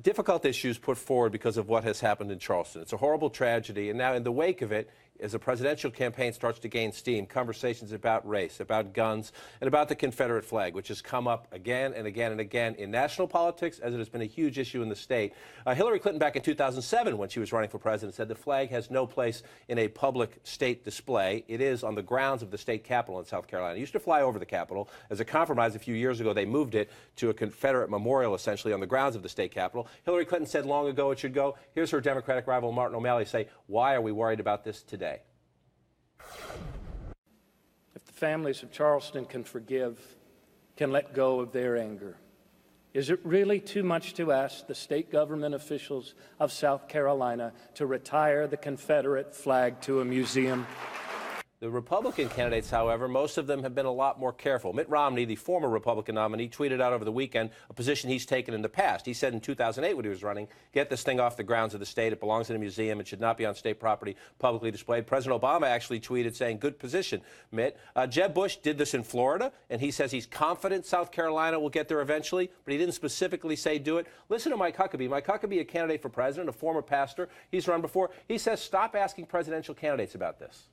difficult issues put forward because of what has happened in Charleston. It's a horrible tragedy, and now in the wake of it, as a presidential campaign starts to gain steam, conversations about race, about guns, and about the Confederate flag, which has come up again and again and again in national politics, as it has been a huge issue in the state. Hillary Clinton, back in 2007, when she was running for president, said the flag has no place in a public state display. It is on the grounds of the state capitol in South Carolina. It used to fly over the Capitol. As a compromise a few years ago, they moved it to a Confederate memorial, essentially, on the grounds of the state capitol. Hillary Clinton said long ago it should go. Here's her Democratic rival, Martin O'Malley, say, why are we worried about this today? If the families of Charleston can forgive, can let go of their anger, is it really too much to ask the state government officials of South Carolina to retire the Confederate flag to a museum? The Republican candidates, however, most of them have been a lot more careful. Mitt Romney, the former Republican nominee, tweeted out over the weekend a position he's taken in the past. He said in 2008 when he was running, get this thing off the grounds of the state. It belongs in a museum. It should not be on state property publicly displayed. President Obama actually tweeted saying, good position, Mitt. Jeb Bush did this in Florida, and he says he's confident South Carolina will get there eventually, but he didn't specifically say do it. Listen to Mike Huckabee. Mike Huckabee, a candidate for president, a former pastor. He's run before. He says stop asking presidential candidates about this.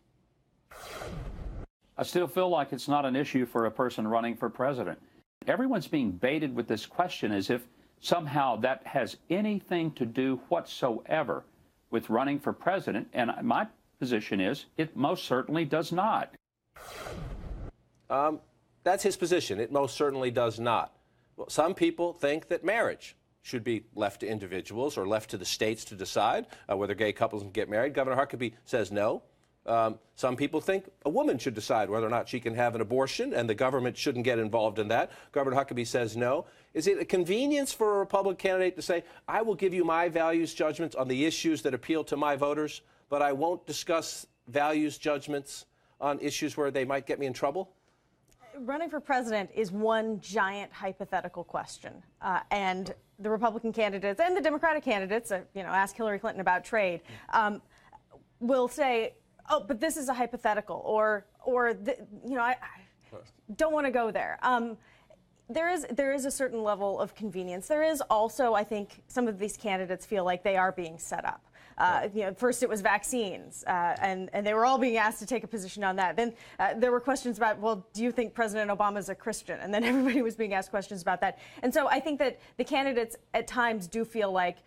I still feel like it's not an issue for a person running for president. Everyone's being baited with this question as if somehow that has anything to do whatsoever with running for president, and my position is it most certainly does not. That's his position. It most certainly does not. Well, some people think that marriage should be left to individuals or left to the states to decide whether gay couples can get married. Governor Huckabee says no. Some people think a woman should decide whether or not she can have an abortion, and the government shouldn't get involved in that. Governor Huckabee says no. Is it a convenience for a Republican candidate to say, I will give you my values judgments on the issues that appeal to my voters, but I won't discuss values judgments on issues where they might get me in trouble? Running for president is one giant hypothetical question, and the Republican candidates and the Democratic candidates, ask Hillary Clinton about trade, will say, oh, but this is a hypothetical, I don't want to go there. There is a certain level of convenience. There is also, I think, some of these candidates feel like they are being set up. First it was vaccines, and they were all being asked to take a position on that. Then there were questions about, well, do you think President Obama is a Christian? And then everybody was being asked questions about that. And so I think that the candidates at times do feel like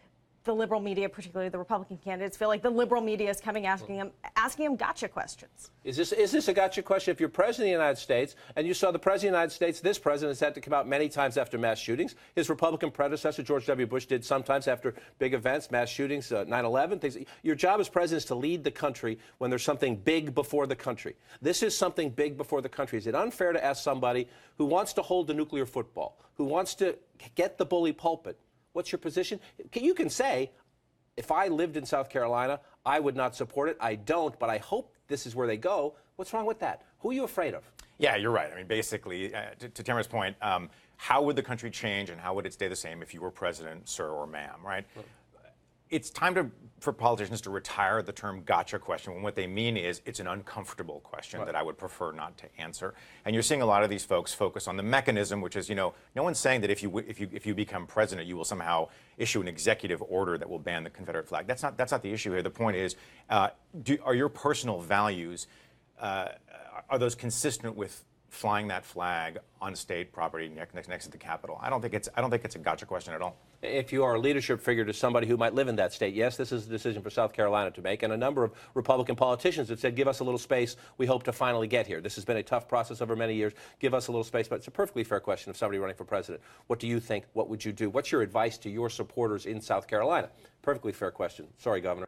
the liberal media, particularly the Republican candidates, feel like the liberal media is coming asking them gotcha questions. Is this a gotcha question? If you're president of the United States and you saw the president of the United States, this president has had to come out many times after mass shootings. His Republican predecessor, George W. Bush, did sometimes after big events, mass shootings, 9/11, things. Your job as president is to lead the country when there's something big before the country. This is something big before the country. Is it unfair to ask somebody who wants to hold the nuclear football, who wants to get the bully pulpit, what's your position? You can say, if I lived in South Carolina, I would not support it. I don't, but I hope this is where they go. What's wrong with that? Who are you afraid of? Yeah, you're right. I mean, basically, to Tamara's point, how would the country change and how would it stay the same if you were president, sir or ma'am, right? It's time for politicians to retire the term gotcha question when what they mean is it's an uncomfortable question that I would prefer not to answer. And you're seeing a lot of these folks focus on the mechanism, which is, no one's saying that if you become president, you will somehow issue an executive order that will ban the Confederate flag. That's not the issue here. The point is, are your personal values, are those consistent with flying that flag on state property next to the Capitol? I don't think it's a gotcha question at all. If you are a leadership figure to somebody who might live in that state, yes, this is a decision for South Carolina to make, and a number of Republican politicians have said, give us a little space, we hope to finally get here. This has been a tough process over many years, give us a little space, but it's a perfectly fair question of somebody running for president. What do you think? What would you do? What's your advice to your supporters in South Carolina? Perfectly fair question. Sorry, Governor.